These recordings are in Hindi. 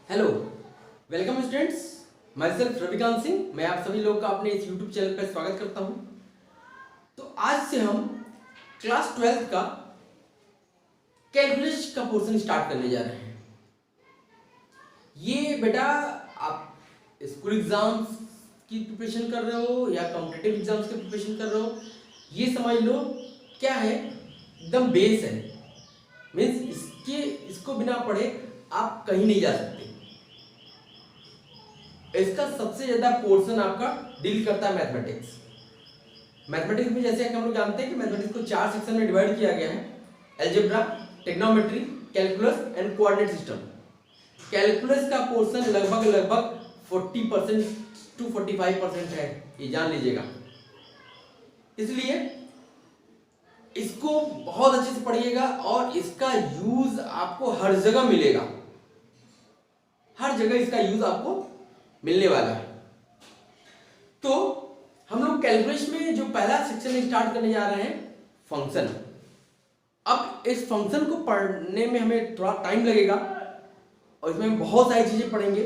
Hello, welcome students. My self Ravikant Singh. मैं आप सभी लोग का अपने इस यूट्यूब चैनल पर स्वागत करता हूं। तो आज से हम क्लास 12th का कैलकुलस का पोर्शन स्टार्ट करने जा रहे हैं। ये बेटा आप स्कूल एग्जाम्स की प्रिपरेशन कर रहे हो या कॉम्पिटिटिव एग्जाम्स की प्रिपरेशन कर रहे हो, ये समझ लो क्या है, एकदम बेस है। मीन्स इसको बिना पढ़े आप कहीं नहीं जा सकते। इसका सबसे ज्यादा पोर्शन आपका डील करता है मैथमेटिक्स। मैथमेटिक्स में जैसे कि हम लोग जानते हैं कि मैथमेटिक्स को 4 सेक्शन में डिवाइड किया गया है: algebra, trigonometry, calculus and coordinate system. Calculus का पोर्शन लगभग 40% to 45% है, ये जान लीजिएगा। इसलिए इसको बहुत अच्छे से पढ़िएगा और इसका यूज आपको हर जगह मिलेगा। हर जगह इसका यूज आपको मिलने वाला है। तो हम लोग कैलकुलस में जो पहला सेक्शन स्टार्ट करने जा रहे हैं, फंक्शन। अब इस फंक्शन को पढ़ने में हमें थोड़ा टाइम लगेगा और इसमें हम बहुत सारी चीजें पढ़ेंगे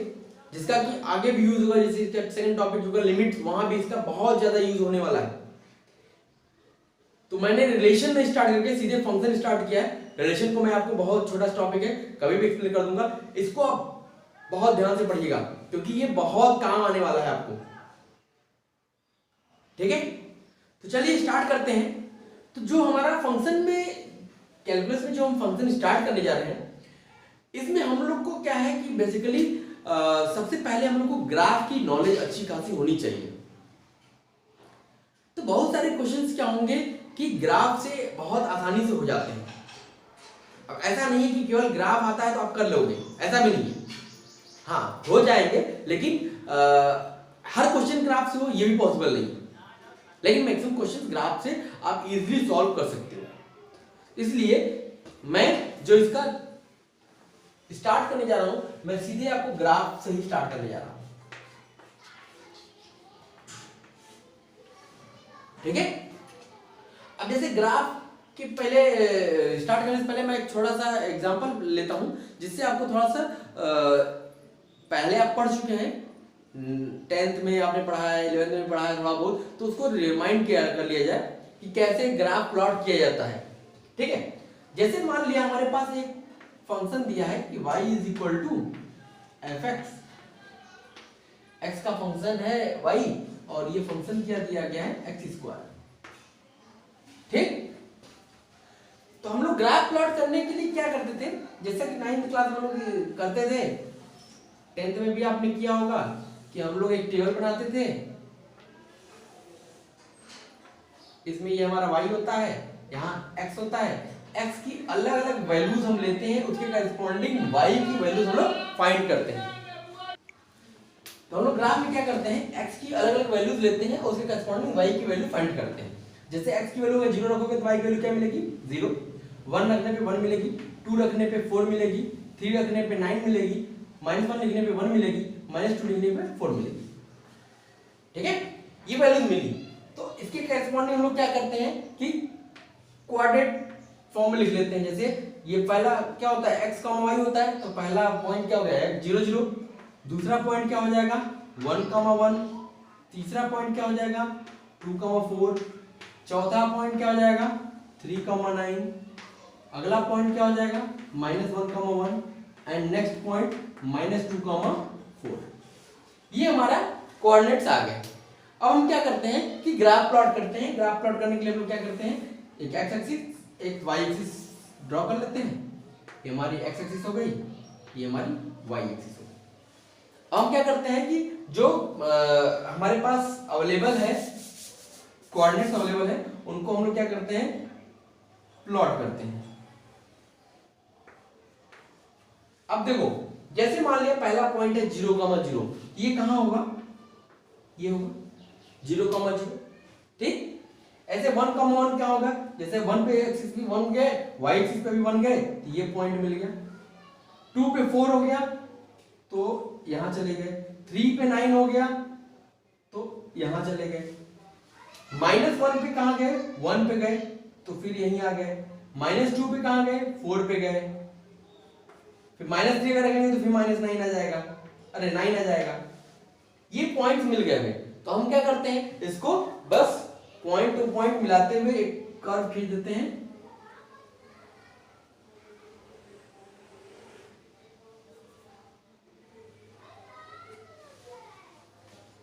जिसका कि आगे भी यूज होगा। जैसे सेकंड टॉपिक होगा लिमिट्स, वहां भी इसका बहुत ज्यादा यूज होने वाला है। तो मैंने रिलेशन में स्टार्ट करके सीधे फंक्शन स्टार्ट किया है। रिलेशन को मैं आपको बहुत छोटा टॉपिक है, कभी भी एक्सप्लेन कर दूंगा। इसको आप बहुत ध्यान से पढ़िएगा क्योंकि ये बहुत काम आने वाला है आपको। ठीक है, तो चलिए स्टार्ट करते हैं। तो जो हमारा फंक्शन में, कैलकुलस में जो हम फंक्शन स्टार्ट करने जा रहे हैं, इसमें हम लोग को क्या है कि बेसिकली सबसे पहले हम लोग को ग्राफ की नॉलेज अच्छी खासी होनी चाहिए। तो बहुत सारे क्वेश्चंस क्या होंगे कि ग्राफ से बहुत आसानी से हो जाते हैं। अब ऐसा नहीं है कि केवल ग्राफ आता है तो आप कर लोगे, ऐसा भी नहीं है। हाँ, हो जाएंगे, लेकिन हर क्वेश्चन ग्राफ से हो ये भी पॉसिबल नहीं है। लेकिन मैक्सिमम क्वेश्चन ग्राफ से आप इजीली सॉल्व कर सकते हो। इसलिए मैं जो इसका स्टार्ट करने जा रहा हूं, मैं सीधे आपको ग्राफ से ही स्टार्ट करने जा रहा हूं। ठीक है, अब जैसे ग्राफ के पहले स्टार्ट करने से पहले मैं एक छोटा सा एग्जांपल लेता हूं जिससे आपको थोड़ा सा पहले आप पढ़ चुके हैं, 10th में आपने पढ़ा है, 11th में पढ़ा है थोड़ा बहुत, तो उसको रिमाइंड कर लिया जाए कि कैसे ग्राफ प्लॉट किया जाता है। ठीक है, जैसे मान लिया हमारे पास एक फंक्शन दिया है कि y is equal to f x. X का फंक्शन है y और ये फंक्शन क्या दिया गया है, एक्स स्क्वायर। ठीक, तो हम लोग ग्राफ प्लॉट करने के लिए क्या करते थे, जैसा कि 9th क्लास में हम लोग करते थे, 10th में भी आपने किया होगा कि हम लोग एक टेबल बनाते थे। इसमें ये हमारा y होता है, यहाँ x होता है। x की अलग अलग वैल्यूज हम लेते हैं, उसके करस्पॉन्डिंग y की वैल्यूज हम लोग फाइंड करते हैं। तो हम लोग ग्राफ में क्या करते हैं, x की अलग अलग वैल्यूज लेते हैं और उसके करस्पॉन्डिंग y की वैल्यू फाइंड करते हैं। जैसे x की वैल्यू 0 रखोगे तो y की वैल्यू क्या मिलेगी, 0। 1 रखने पे 1 मिलेगी, 2 रखने पे 4 मिलेगी, 3 रखने पे 9 मिलेगी, -1 लिखने पे 1 मिलेगी, -2 लिखने पे 4 मिलेगी। ठीक है, ये वैल्यूज मिली। तो इसके करस्पॉन्डिंग हम लोग क्या करते हैं कि कोऑर्डिनेट फॉर्म में लिख लेते हैं। जैसे ये पहला क्या होता है, x, y होता है, तो पहला पॉइंट क्या हो गया, 0 0। दूसरा पॉइंट क्या हो जाएगा, 1 1। तीसरा पॉइंट क्या हो जाएगा, 2 4। चौथा पॉइंट क्या हो जाएगा, 3 9। अगला पॉइंट क्या हो जाएगा, -1 1 एंड नेक्स्ट पॉइंट -2 4। ये हमारा कोऑर्डिनेट्स आ गए। अब हम क्या करते हैं कि ग्राफ प्लॉट करते हैं। ग्राफ प्लॉट करने के लिए हम लोग क्या करते हैं, एक एक्स एक्सिस एक वाई एक्सिस ड्रॉ कर लेते हैं। ये हमारी एक्स एक्सिस हो गई, ये हमारी वाई एक्सिस हो गई। अब हम क्या करते हैं कि जो हमारे पास अवेलेबल है, कोऑर्डिनेट्स अवेलेबल है, उनको हम लोग क्या करते हैं, प्लॉट करते हैं। अब देखो, जैसे मान लिया पहला पॉइंट है 0 0, ये कहां होगा, ये होगा 0 0। ठीक, ऐसे 1 1 क्या होगा, जैसे 1 पे एक्सिस भी 1 गए, y एक्सिस पे भी 1 गए, तो ये पॉइंट मिल गया। 2 पे 4 हो गया तो यहां चले गए। 3 पे 9 हो गया तो यहां चले गए। -1 पे कहां गए, 1 पे गए तो फिर यहीं आ गए। -2 पे कहां गए, 4 पे गए, फिर -3 अगर रखेंगे तो फिर -9 आ जाएगा, अरे 9 आ जाएगा। ये पॉइंट्स मिल गए हमें, तो हम क्या करते हैं, इसको बस पॉइंट टू पॉइंट मिलाते हुए एक कर्व खींच देते हैं।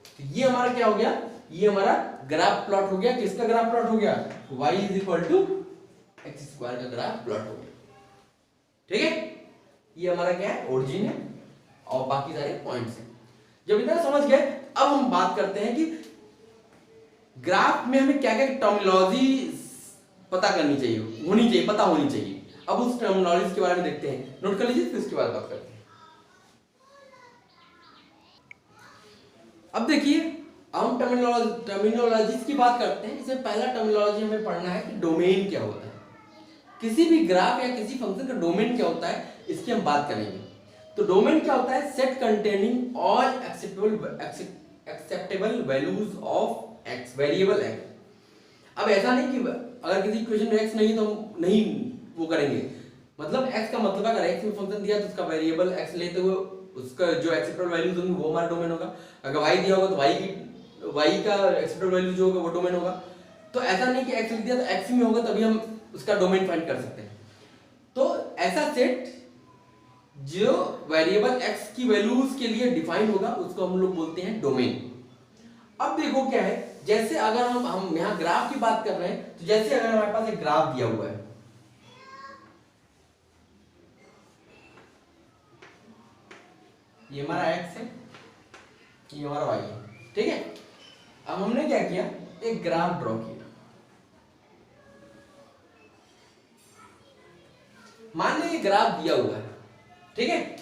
तो ये हमारा क्या हो गया, ये हमारा ग्राफ प्लॉट हो गया। किसका ग्राफ प्लॉट हो गया, y is equal to x square का ग्राफ प्लॉट हो गया। ठीक है, ये हमारा क्या है, ओरिजिन है और बाकी सारे पॉइंट्स हैं। जब इतना समझ गए, अब हम बात करते हैं कि ग्राफ में हमें क्या क्या टर्मिनोलॉजी पता करनी चाहिए, होनी चाहिए, पता होनी चाहिए। अब उस टर्मिनोलॉजी के बारे में देखते हैं, नोट कर लीजिए, फिर उसके बाद बात करते हैं। अब देखिए, हम टर्मिनोलॉजीज की बात करते हैं। इसमें पहला टर्मिनोलॉजी हमें पढ़ना है कि डोमेन क्या होता है। किसी भी ग्राफ या किसी फंक्शन का डोमेन क्या होता है, इसकी हम बात करेंगे। तो डोमेन क्या होता है, set containing all acceptable values of x, variable x. अब ऐसा नहीं कि अगर किसी इक्वेशन में एक्स नहीं तो हम नहीं वो करेंगे, मतलब एक्स का मतलब अगर एक्स में फंक्शन दिया तो उसका वेरिएबल एक्स लेते हुए उसका जो एक्सेप्टेबल वैल्यूज होंगी वो हमारा डोमेन होगा। अगर वाई दिया होगा तो वाई का एक्सेप्टेबल वैल्यू जो होगा वो डोमेन होगा। तो ऐसा नहीं कि एक्स लिख दिया तो एक्स में होगा तभी हम उसका डोमेन फाइंड कर सकते हैं। तो ऐसा सेट जो वेरिएबल एक्स की वैल्यूज के लिए डिफाइन होगा उसको हम लोग बोलते हैं डोमेन। अब देखो क्या है, जैसे अगर हम यहाँ ग्राफ की बात कर रहे हैं, तो जैसे अगर हमारे पास एक ग्राफ दिया हुआ है, ये हमारा एक्स है, ये हमारा वाई है, ठीक है। अब हमने क्या किया, एक ग्राफ ड्रॉ किया। मान लीजिए ग्राफ दिया हुआ है, ठीक है।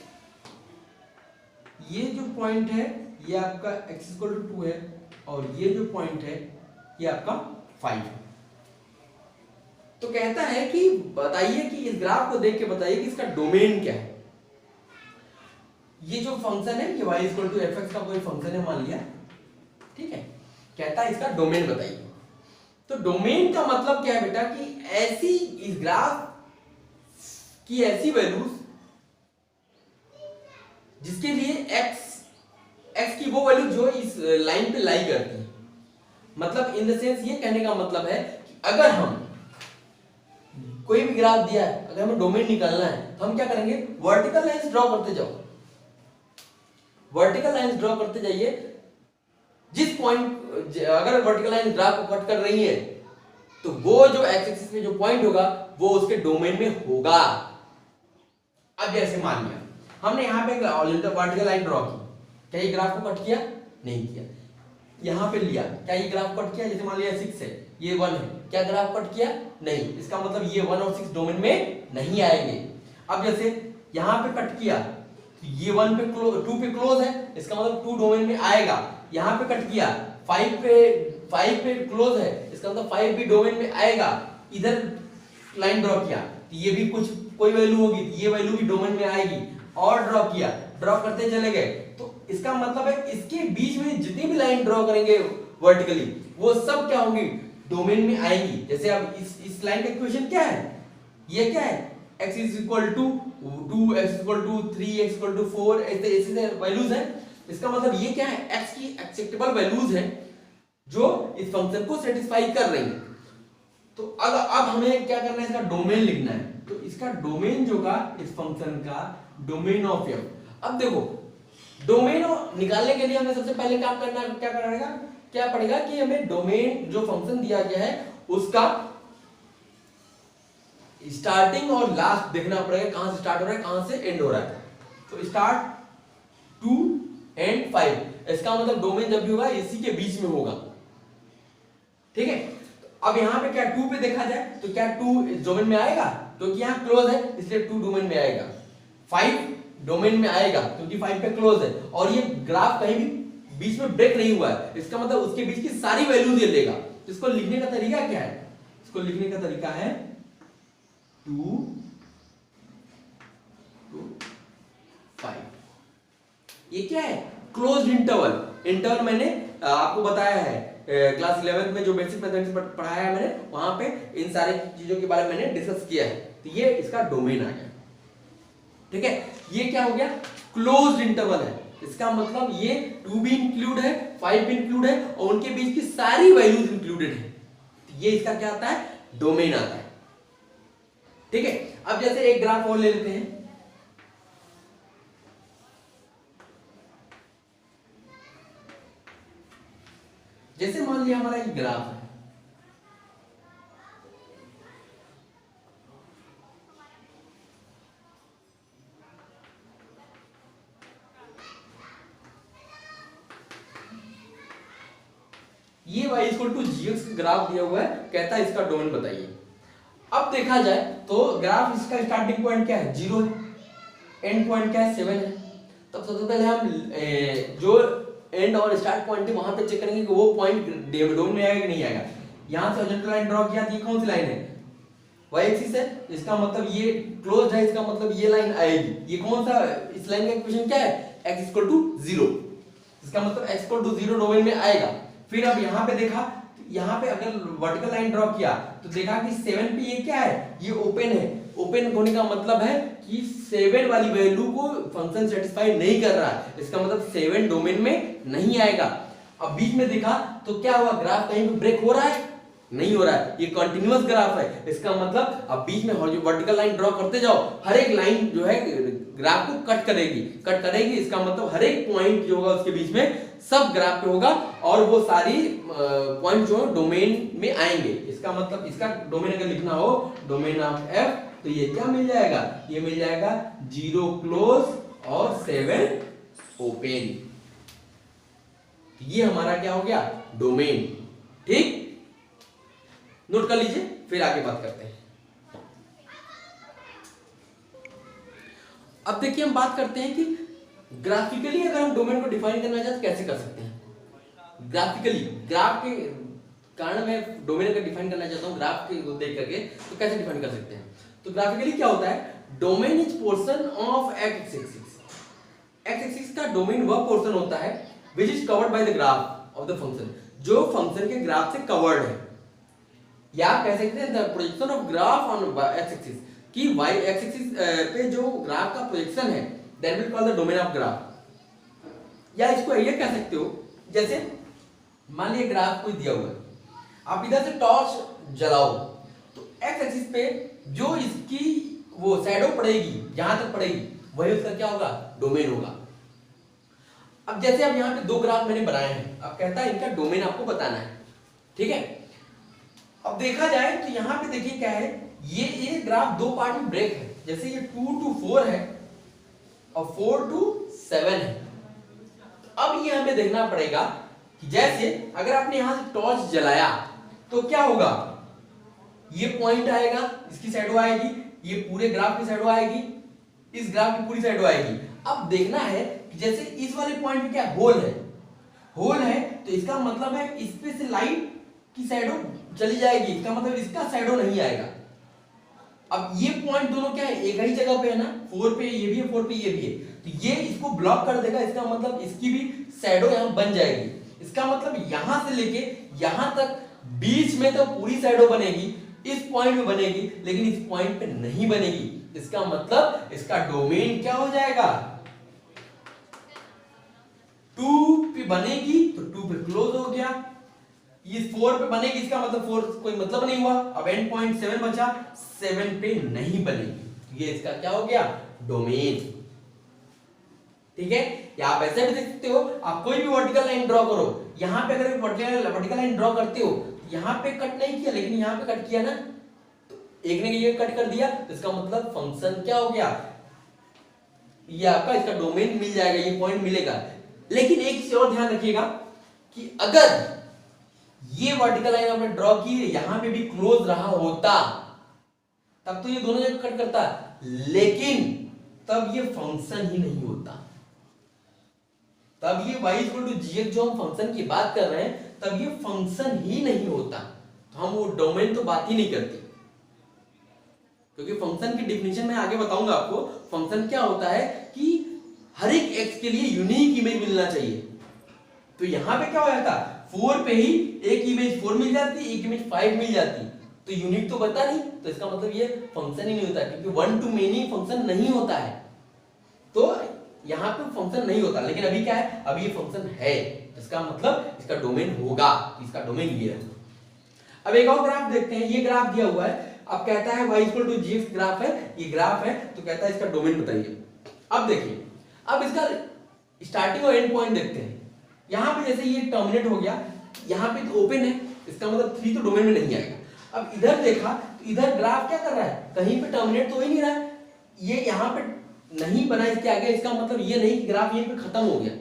ये जो पॉइंट है ये आपका x इक्वल टू 2 है और ये जो पॉइंट है ये आपका 5 है। तो कहता है कि बताइए कि इस ग्राफ को देख के बताइए कि इसका डोमेन क्या है। ये जो फंक्शन है ये y equal to f x का कोई फंक्शन है मान लिया, ठीक है। कहता है इसका डोमेन बताइए। तो डोमेन का मतलब क्या है बेटा, कि ऐसी इस ग्राफ की ऐसी वैल्यूज जिसके लिए x की वो वैल्यू जो इस लाइन पे लाई करती है। मतलब इन द सेंस ये कहने का मतलब है कि अगर हम कोई भी ग्राफ दिया है, अगर हमें डोमेन निकालना है तो हम क्या करेंगे, वर्टिकल लाइंस ड्रॉ करते जाओ, वर्टिकल लाइंस ड्रॉ करते जाइए। जिस पॉइंट अगर वर्टिकल लाइन ग्राफ को कट कर रही है तो वो जो एक्स एक्सिस में जो पॉइंट होगा वो उसके डोमेन में होगा। अब जैसे मान लिया हमने यहाँ पे वर्टिकल लाइन ड्रॉ की, क्या ये ग्राफ को कट किया, नहीं किया। यहाँ पे लिया, क्या ये ग्राफ कट किया, जैसे मान लिया 6 है, ये 1 है, क्या ग्राफ कट किया, नहीं। इसका मतलब ये 1 और 6 डोमेन में नहीं आएंगे। अब जैसे यहाँ पे कट किया, ये 1 पे 2 पे क्लोज है, इसका मतलब 2 डोमेन में आएगा। यहाँ पे कट किया, 5 पे क्लोज है, इसका मतलब 5 भी डोमेन में आएगा। इधर लाइन ड्रॉ किया तो ये भी कोई वैल्यू होगी, ये वैल्यू भी डोमेन में आएगी। और ड्रॉ किया, ड्रॉ करते चले गए, तो इसका मतलब है इसके बीच में जितनी भी लाइन ड्रॉ करेंगे वर्टिकली वो सब क्या होंगी, डोमेन में आएंगी। जैसे अब इस लाइन का इक्वेशन क्या है, ये क्या है, x is equal to 2, x is equal to 3, x is equal to 4, ऐसे वैल्यूज हैं। इसका मतलब ये क्या है, x की एक्सेप्टेबल वैल्यूज हैं जो इस फंक्शन को सेटिस्फाई कर रही हैं। तो अब हमें क्या करना है, इसका डोमेन लिखना है। तो इसका डोमेन जो का इस फंक्शन का डोमेन ऑफ f। अब देखो डोमेन निकालने के लिए हमें सबसे पहले काम करना है, क्या पड़ेगा कि हमें डोमेन जो फंक्शन दिया गया है उसका स्टार्टिंग और लास्ट देखना पड़ेगा, कहां से स्टार्ट हो रहा है कहां से एंड हो रहा है। तो स्टार्ट 2 एंड 5, इसका मतलब डोमेन जब भी होगा इसी के बीच में होगा, ठीक है। तो अब यहां पे क्या 2 पे देखा जाए तो क्या 2 डोमेन में आएगा, क्योंकि यहां क्लोज है इसलिए 2 डोमेन में आएगा। 5 डोमेन में आएगा क्योंकि 5 पे क्लोज है, और ये ग्राफ कहीं भी बीच में ब्रेक नहीं हुआ है, इसका मतलब उसके बीच की सारी वैल्यूज ये लेगा। इसको लिखने का तरीका क्या है, इसको लिखने का तरीका है 2 to 5। ये क्या है, क्लोज्ड इंटरवल मैंने आपको बताया है क्लास 11th में जो बेसिक मैथमेटिक्स पढ़ाया है मैंने, वहां पे इन सारे चीजों के बारे में मैंने डिस्कस किया है। तो ये इसका डोमेन आ गया, ठीक है। ये क्या हो गया, क्लोज्ड इंटरवल है। इसका मतलब ये 2 भी इंक्लूड है, 5 भी इंक्लूड है और उनके बीच की सारी वैल्यूज इंक्लूडेड है। ये इसका क्या आता है, डोमेन आता है। ठीक है, अब जैसे एक ग्राफ और ले लेते हैं। जैसे मान लिया हमारा एक ग्राफ है, ये y equal to gx graph दिया हुआ है, कहता है इसका डोमेन बताइए। अब देखा जाए तो ग्राफ इसका स्टार्टिंग पॉइंट क्या है, 0 है, एंड पॉइंट क्या है, 7 है। तब सबसे पहले हम जो एंड और स्टार्ट पॉइंट है वहां पे चेक करेंगे कि वो पॉइंट डोमेन में आएगा कि नहीं आएगा। यहां से हॉरिजॉन्टल लाइन ड्रॉ किया, ये कौन सी लाइन है, y एक्सिस है, इसका मतलब ये क्लोज है, इसका मतलब ये लाइन आएगी। ये कौन सा, इस लाइन का इक्वेशन क्या है, x इक्वल टू 0, इसका मतलब x इक्वल टू 0 डोमेन में आएगा। फिर अब यहाँ पे देखा, यहाँ पे अगर वर्टिकल लाइन ड्रॉ किया तो देखा कि 7 पे ये क्या है, ये ओपन है। ओपन होने का मतलब है कि 7 वाली वैल्यू को फंक्शन सेटिस्फाई नहीं कर रहा है, इसका मतलब 7 डोमेन में नहीं आएगा। अब बीच में देखा तो क्या हुआ, ग्राफ कहीं पे ब्रेक हो रहा है, नहीं हो रहा है, ये कंटिन्यूअस ग्राफ है। इसका मतलब अब बीच में वर्टिकल लाइन ड्रॉ करते जाओ, हर एक लाइन जो है ग्राफ को कट करेगी। इसका मतलब हर एक पॉइंट जो होगा उसके बीच में सब ग्राफ पे होगा और वो सारी पॉइंट जो डोमेन में आएंगे। इसका मतलब इसका डोमेन अगर लिखना हो, डोमेन ऑफ एफ, तो ये क्या मिल जाएगा, ये मिल जाएगा 0 क्लोज और 7 ओपन। ये हमारा क्या हो गया, डोमेन। ठीक, नोट कर लीजिए, फिर आगे बात करते हैं। अब देखिए हम बात करते हैं कि ग्राफिकली अगर हम डोमेन को डिफाइन करना चाहते तो कैसे कर सकते हैं। ग्राफिकली, ग्राफ के कारण मैं डोमेन अगर डिफाइन करना चाहता हूं ग्राफ के देख करके, तो कैसे डिफाइन कर सकते हैं। तो ग्राफिकली क्या होता है, domain is portion of x axis. X axis का डोमेन वह पोर्शन होता है which is covered by the graph of the function, जो फंक्शन के ग्राफ से कवर्ड है। या कह सकते हैं the projection of graph on x axis, कि y एक्स एक्सिस पे जो ग्राफ का प्रोजेक्शन है, that will call the domain of graph. या इसको ये कह सकते हो, जैसे मान लीजिए ग्राफ कोई दिया हुआ है, आप इधर से टॉर्च जलाओ तो एक्स एक्सिस पे जो इसकी वो शैडो पड़ेगी, जहां तक पड़ेगी वही उसका क्या होगा, डोमेन होगा। अब जैसे अब यहाँ पे दो ग्राफ मैंने बनाए हैं, अब कहता है इनका डोमेन आपको बताना है। ठीक है, अब देखा जाए तो यहाँ पे देखिए क्या है, ये ग्राफ दो पार्ट में ब्रेक है। जैसे ये 2 to 4 है और 4 to 7 है। तो अब ये हमें देखना पड़ेगा कि जैसे अगर आपने यहां से टॉर्च जलाया तो क्या होगा, ये पॉइंट आएगा, इसकी शैडो आएगी, ये पूरे ग्राफ की शैडो आएगी, इस ग्राफ की पूरी शैडो आएगी। अब देखना है कि जैसे इस वाले पॉइंट पे क्या होल है, तो इसका मतलब है इस पे से लाइट की शैडो चली जाएगी, इसका मतलब इसका शैडो नहीं आएगा। अब ये पॉइंट दोनों क्या है, एक ही जगह पे है ना, 4 पे ये भी है, 4 पे ये भी है, तो ये इसको ब्लॉक कर देगा। इसका मतलब इसकी भी शैडो यहां बन जाएगी। इसका मतलब यहां से लेके यहां तक बीच में तो पूरी शैडो बनेगी, इस पॉइंट में बनेगी, लेकिन इस पॉइंट पे नहीं बनेगी। इसका मतलब इसका डोमेन क्या हो जाएगा, 2 पे बनेगी तो 2 पे क्लोज हो गया, ये 4 पे बनेगी, इसका मतलब 4 कोई मतलब नहीं हुआ। अब एंड पॉइंट 7 बचा, 7 पे नहीं बनेगी, ये इसका क्या हो गया, डोमेन। ठीक है, या आप ऐसे भी देख सकते हो, आप कोई भी वर्टिकल लाइन ड्रॉ करो, यहां पे अगर वर्टिकल लाइन ड्रॉ करते हो, यहां पे कट नहीं किया लेकिन यहां पे कट किया ना, तो एक ने ये कट कर दिया, तो इसका मतलब फंक्शन क्या हो गया, ये आपका इसका डोमेन मिल जाएगा, ये पॉइंट मिलेगा। लेकिन एक चीज और ध्यान रखिएगा कि अगर ये वर्टिकल लाइन आपने ड्रॉ की, यहां पे भी क्लोज रहा होता तब तो ये दोनों जगह कट करता, लेकिन तब ये फंक्शन ही नहीं होता। तब ये y इक्वल टू gx जो हम फंक्शन की बात कर रहे हैं, तब ये फंक्शन ही नहीं होता, तो हम वो डोमेन तो बात ही नहीं करते। क्योंकि फंक्शन की डिफिनेशन में आगे बताऊंगा आपको, फंक्शन क्या होता है कि हर एक x के लिए यूनिक इमेज मिलना चाहिए। तो यहां पे क्या हो जाता, 4 पे ही एक इमेज 4 मिल जाती, एक इमेज 5 मिल जाती, तो यूनिक तो बता नहीं, तो इसका मतलब ये फंक्शन ही नहीं होता, क्योंकि 1 to many फंक्शन नहीं होता है। तो यहाँ पे फंक्शन नहीं होता, लेकिन अभी क्या है, अभी ये फंक्शन है, इसका मतलब इसका डोमेन होगा, इसका डोमेन ये है। अब एक और ग्राफ देखते हैं, ये ग्राफ दिया हुआ है, अब कहता है y equal to gx graph है, ये ग्राफ है, तो कहता है इसका डोमेन बताइए। अब देखिए, अब इसका स्टार्टिंग और एंड पॉइंट देखते हैं। यहाँ पे जैसे ये टर्मिनेट हो गया, यहाँ पे तो ओपन है, इसका मतलब 3 तो डोमेन में नहीं आएगा। अब इधर देखा तो इधर ग्राफ क्या कर रहा है, कहीं पे टर्मिनेट तो हो ही नहीं रहा है, ये यहाँ पे नहीं बना इसके आगे, इसका मतलब ये नहीं कि ग्राफ यहीं पे खत्म हो गया।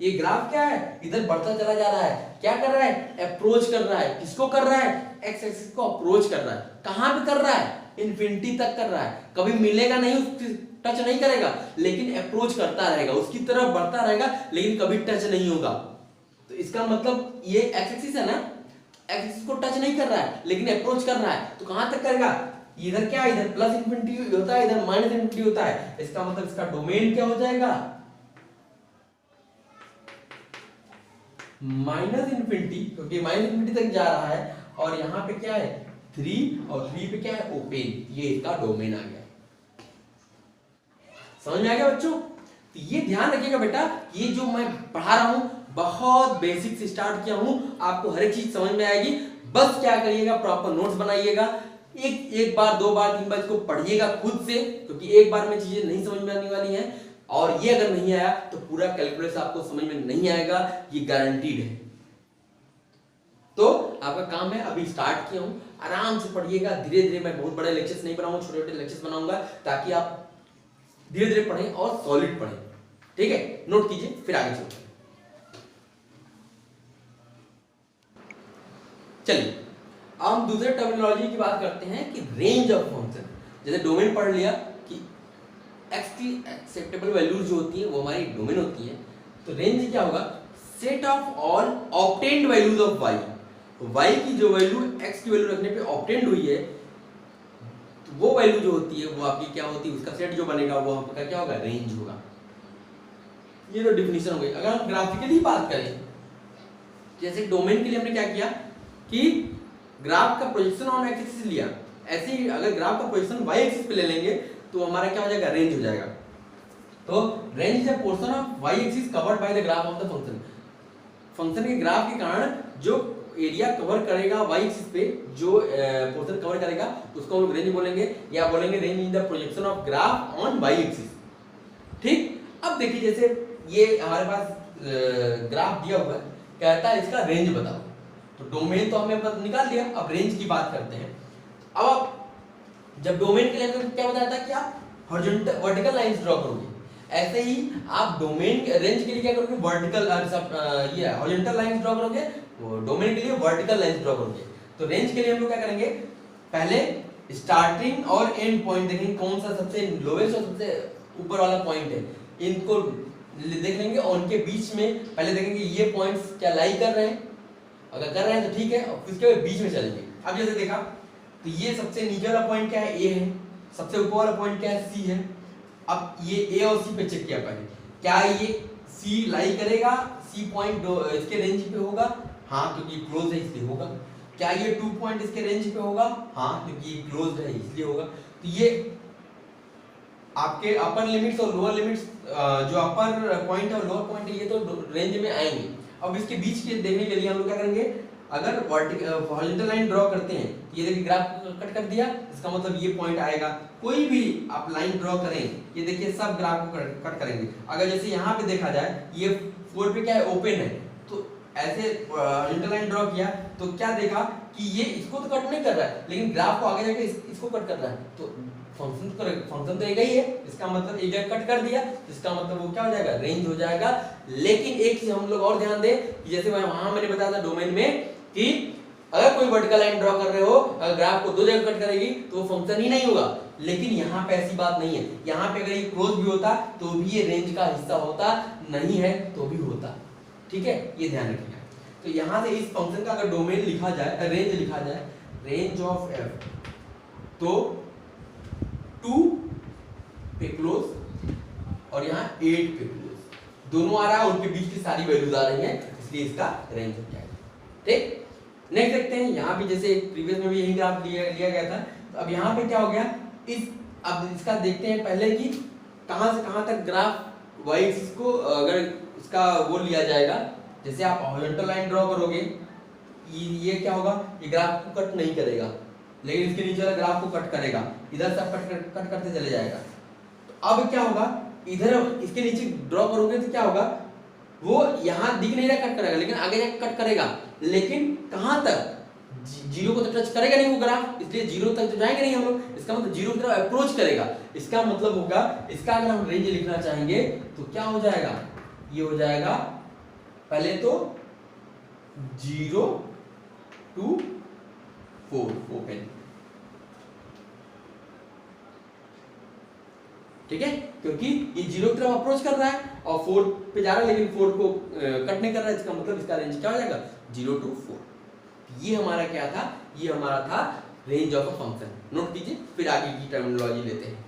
ये ग्राफ क्या है, इधर बढ़ता चला जा रहा है, क्या कर रहा है, अप्रोच कर रहा है, किसको कर रहा है, एक्स एक्सिस को अप्रोच कर रहा है। कहां पे कर रहा है, इन्फिनिटी तक कर रहा है, कभी मिलेगा नहीं, टच नहीं करेगा, लेकिन अप्रोच करता रहेगा, उसकी तरफ बढ़ता रहेगा, लेकिन कभी टच नहीं होगा। तो इसका मतलब ये एक्स एक्सिस है ना, एक्स एक्सिस को टच नहीं कर रहा है, लेकिन अप्रोच कर रहा है, तो कहां तक करेगा, इधर क्या, इधर प्लस इन्फिनिटी होता है, इधर माइनस इन्फिनिटी होता है, इसका मतलब इसका डोमेन क्या हो जाएगा, माइनस इन्फिनिटी, क्योंकि माइनस इन्फिनिटी तक जा रहा है, और यहाँ पे क्या है 3, और 3 पे क्या है ओपन, ये इसका डोमेन आ गया। समझ में आ गया बच्चों? तो ये ध्यान रखिएगा बेटा, ये जो मैं पढ़ा रहा हूं बहुत बेसिक से स्टार्ट किया हूं, आपको हर एक चीज समझ में आएगी। बस क्या करिएगा, प्रॉपर नोट्स बनाइएगा, एक बार 2 बार 3 बार इसको पढ़िएगा खुद से, क्योंकि एक बार में चीजें नहीं समझ में आने वाली हैं, और ये अगर नहीं आया तो पूरा कैलकुलस आपको समझ में नहीं आएगा, ये गारंटीड है। तो आपका काम है, अभी स्टार्ट किया हूं, आराम से पढ़िएगा, धीरे धीरे। मैं बहुत बड़े लेक्चर्स नहीं बनाऊंगा, छोटे छोटे लेक्चर्स बनाऊंगा, ताकि आप धीरे धीरे पढ़ें और सॉलिड पढ़ें। ठीक है, नोट कीजिए, फिर आगे चलते हैं। चलिए अब हम दूसरे टर्मिनोलॉजी की बात करते हैं कि रेंज ऑफ फंक्शन। जैसे डोमेन पढ़ लिया कि x की एक्सेप्टेबल वैल्यूज जो होती है वो हमारी डोमेन होती है, तो रेंज क्या होगा, set of all obtained values of y। तो y की जो वैल्यू x की वैल्यू रखने पे ऑब्टेन्ड हुई है, तो वो वैल्यू जो होती है वो आपकी क्या होती है, उसका सेट जो बनेगा वो आपका क्या होगा, रेंज होगा। ये तो डिफिनीशन हो गई। अगर हम ग्राफिकली बात करें, जैसे डोमेन के लिए हमने क्या किया कि ग्राफ का प्रोजेक्शन ऑन एक्स एक्सिस लिया, ऐसे ही अगर ग्राफ का प्रोजेक्शन y एक्सिस पे ले लेंगे तो हमारा क्या हो जाएगा, रेंज हो जाएगा। तो range is a portion of y axis covered by the graph of the function. Function के ग्राफ के कारण जो एरिया कवर करेगा y एक्सिस पे, जो पोर्शन कवर करेगा, उसको हम लोग रेंज बोलेंगे, या बोलेंगे range in the projection of graph on y axis. ठीक, अब देखिए जैसे ये हमारे पास ग्राफ दिया हुआ है, कहता है इसका रेंज बताओ। तो डोमेन तो हमें निकाल लिया, अब रेंज की बात करते हैं। अब आप जब डोमेन के लिए क्या बताया था कि आप हॉरिजॉन्टल वर्टिकल लाइंस ड्रॉ करोगे, ऐसे ही आप डोमेन रेंज के लिए क्या करोगे, वर्टिकल ये हॉरिजॉन्टल लाइंस ड्रॉ करोगे, डोमेन के लिए वर्टिकल लाइंस ड्रॉ करोगे। तो रेंज के लिए हम लोग क्या करेंगे, पहले स्टार्टिंग और एंड पॉइंट देखेंगे, कौन सा सबसे लोवेस्ट और सबसे ऊपर वाला पॉइंट है, इनको देख लेंगे, और उनके बीच में पहले देखेंगे ये पॉइंट्स क्या लाई कर रहे हैं, अगर कर रहे हैं तो ठीक है, और उसके बीच में चलेंगे। अब जैसे देखा तो ये सबसे नीचे वाला पॉइंट क्या है, ए है, सबसे ऊपर वाला पॉइंट क्या है, सी है। अब ये ए और सी पे चेक किया पहले, क्या ये सी लाई करेगा, सी पॉइंट इसके रेंज पे होगा, हाँ क्योंकि क्लोज है इसलिए होगा। क्या ये 2 पॉइंट इसके रेंज पे होगा, हाँ क्योंकि ये क्लोज्ड है इसलिए होगा। तो ये आपके अपर लिमिट्स और लोअर लिमिट्स, जो अपर पॉइंट है और लोअर पॉइंट है, ये तो रेंज में आएंगे। अब इसके बीच के देखने के लिए हम लोग क्या करेंगे, अगर हॉरिजॉन्टल लाइन ड्रॉ करते हैं, ये देखिए ग्राफ कट कर दिया, इसका मतलब ये पॉइंट आएगा। कोई भी आप लाइन ड्रॉ करें, ये देखिए सब ग्राफ को कट करेंगे। अगर जैसे यहाँ पे देखा जाए, ये 4 पे क्या है, ओपन है, तो ऐसे हॉरिजॉन्टल लाइन ड्रॉ किया तो क्या देखा कि ये इसको तो कट नहीं कर रहा है, लेकिन ग्राफ को आगे जाके इसको कट कर रहा है। तो फंक्शन तो एक ही है, इसका मतलब एक जगह कट कर दिया, इसका मतलब वो क्या हो जाएगा, रेंज हो जाएगा। लेकिन एक चीज हम लोग और ध्यान दें कि जैसे वहां मैंने बताया था डोमेन में कि अगर कोई वर्टिकल लाइन ड्रॉ कर रहे हो, अगर ग्राफ को 2 जगह कट करेगी तो वो फंक्शन ही नहीं होगा। लेकिन यहाँ पे ऐसी बात नहीं है, यहाँ पे अगर ये क्लोज भी होता तो भी ये रेंज का हिस्सा होता, नहीं है तो भी होता। ठीक है, ये ध्यान रखिएगा। तो यहाँ से इस फंक्शन का अगर डोमेन लिखा जाए, रेंज लिखा जाए, रेंज ऑफ एफ, तो 2 पे क्लोज और यहाँ 8 पे क्लोज दोनों आ रहा है, उनके बीच की सारी वैल्यूज आ रही हैं, इसलिए इसका रेंज हो जाएगा। ठीक, नेक्स्ट देखते हैं। यहाँ भी जैसे प्रीवियस में भी यही ग्राफ लिया गया था, तो अब यहाँ पे क्या हो गया, अब इसका देखते हैं पहले कि कहां से कहां तक ग्राफ वाई एक्सिस को अगर इसका वो लिया जाएगा, जैसे आप हॉरिजॉन्टल लाइन ड्रॉ करोगे, ये क्या होगा, ये ग्राफ को कट नहीं करेगा, लेकिन इसके नीचे वाला ग्राफ को कट करेगा, इधर से आप कट करते चले जाएगा। तो अब क्या होगा, इधर इसके नीचे ड्रॉ करोगे तो क्या होगा, वो यहां दिख नहीं रहा कट करेगा, लेकिन आगे जाकर कट करेगा, लेकिन कहां तक, जीरो को तो टच करेगा नहीं वो ग्राफ, इसलिए जीरो तक तो जाएंगे नहीं हम लोग, इसका मतलब जीरो की तरफ अप्रोच करेगा। इसका मतलब होगा, इसका अगर हम रेंज लिखना चाहेंगे तो क्या हो जाएगा, ये हो जाएगा पहले तो 0 to 4 ओपन, ठीक है, क्योंकि ये 0 की तरफ अप्रोच कर रहा है और 4 पे जा रहा है, लेकिन 4 को कट नहीं कर रहा है, इसका मतलब इसका रेंज क्या हो जाएगा, 0 to 4। ये हमारा क्या था, ये हमारा था range of a function. Note कीजिए, फिर आगे की टर्मिनोलॉजी लेते हैं।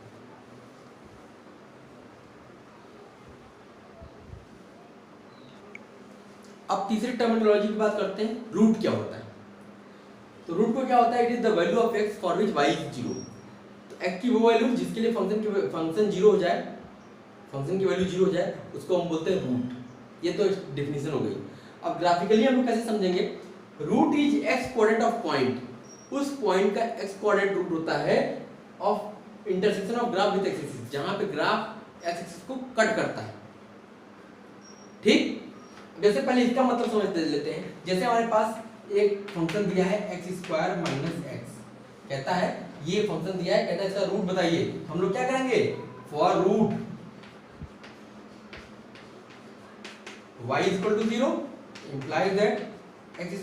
अब तीसरी टर्मिनोलॉजी की बात करते हैं, रूट क्या होता है। तो रूट को क्या होता है, it is the value of x for which y is 0। तो एक्स की वो वैल्यू जिसके लिए फंक्शन 0 हो जाए, फंक्शन की वैल्यू 0 हो जाए, उसको हम बोलते हैं रूट। ये तो डेफिनेशन हो गई। अब ग्राफिकली हम लोग कैसे समझेंगे, root is x coordinate of point, उस पॉइंट का एक्स कोऑर्डिनेट रूट होता है of intersection of graph with x axis, जहां पे ग्राफ एक्स एक्सिस को कट करता है। ठीक, जैसे पहले इसका मतलब समझ लेते हैं। जैसे हमारे पास एक फंक्शन दिया है x² - x, कहता है ये फंक्शन दिया है, कहता है इसका रूट बताइए। हम लोग क्या करेंगे, for root y = 0 implies that x² -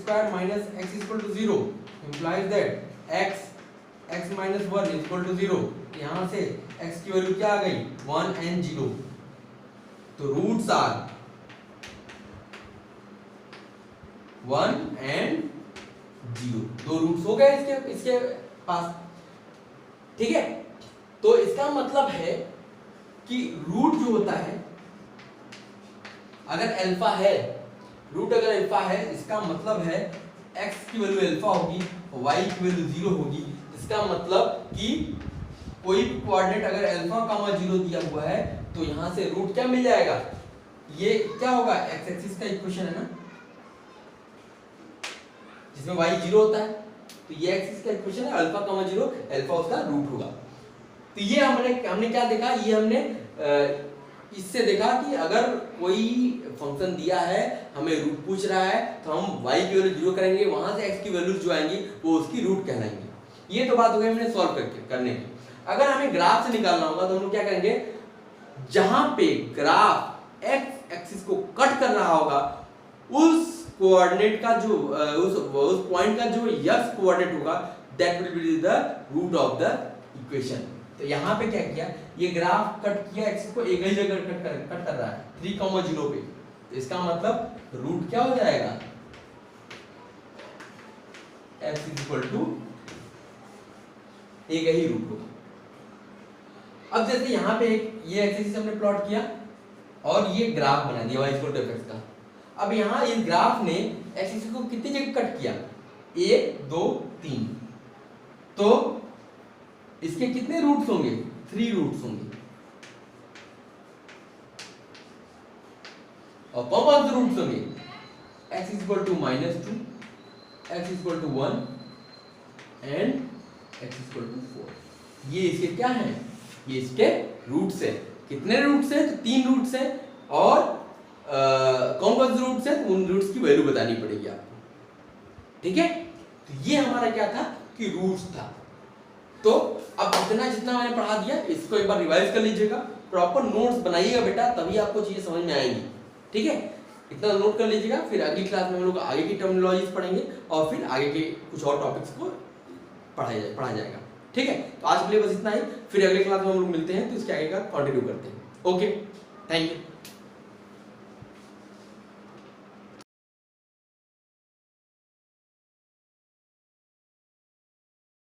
x = 0 implies that x - 1 = 0। यहां से x की वैल्यू क्या आ गई, 1 and 0। तो रूट्स आर 1 and 0, दो रूट्स हो गए इसके पास, ठीक है। तो इसका मतलब है कि रूट जो होता है, अगर अल्फा है, रूट अगर अल्फा है, इसका मतलब है x की वैल्यू अल्फा होगी, y की वैल्यू 0 होगी। इसका मतलब कि कोई भी कोऑर्डिनेट अगर अल्फा, 0 दिया हुआ है, तो यहां से रूट क्या मिल जाएगा, ये क्या होगा, x एक्सिस का इक्वेशन है ना, जिसमें y 0 होता है, तो ये एक्सिस का इक्वेशन है, अल्फा, 0, अल्फा उसका रूट होगा। तो ये हमने क्या देखा, ये हमने इससे देखा कि अगर कोई फंक्शन दिया है, हमें रूट पूछ रहा है, तो हम y की वैल्यू 0 करेंगे, वहां से x की वैल्यूज जो आएंगी वो उसकी रूट कहलाएंगी। ये तो बात हो गई हमने सॉल्व करने की। अगर हमें ग्राफ से निकालना होगा तो हम लोग क्या करेंगे, जहां पे ग्राफ x एक्सिस को कट कर रहा होगा, उस कोऑर्डिनेट का जो उस पॉइंट का जो x कोऑर्डिनेट होगा, that will be the root of the equation. तो यहाँ पे क्या किया, ये ग्राफ कट किया, एक्सिस को एक ही जगह कट कर रहा है 3,0 पे, तो इसका मतलब रूट क्या हो जाएगा, x = एक ही रूट होगा। अब जैसे यहाँ पे ये एक्सिस हमने प्लॉट किया और ये ग्राफ बना दिया y = f का। अब यहाँ इस ग्राफ ने एक्सिस को कितनी जगह कट किया, 1 2 3, तो इसके कितने रूट्स होंगे, 3 रूट्स होंगे। और कौन से रूट्स होंगे, x = -2, x = 1 एंड x = 4। ये इसके क्या है, ये इसके रूट्स है। कितने रूट्स है, तो 3 रूट्स है। और कौन कौन से रूट्स है, तो उन रूट्स की वैल्यू बतानी पड़ेगी आपको, ठीक है। तो ये हमारा क्या था कि रूट्स था। तो अब जितना मैंने पढ़ा दिया, इसको एक बार रिवाइज कर लीजिएगा, प्रॉपर नोट्स बनाइएगा बेटा, तभी आपको चीजें समझ में आएंगी, ठीक है। इतना नोट कर लीजिएगा, फिर अगली क्लास में हम लोग आगे की टर्मिनोलॉजीज पढ़ेंगे और फिर आगे के कुछ और टॉपिक्स को पढ़ा जाएगा, ठीक है। तो आज के लिए बस इतना ही, फिर अगले क्लास में हम लोग मिलते हैं, तो इसके आगे का कंटिन्यू करते हैं। Okay, thank you.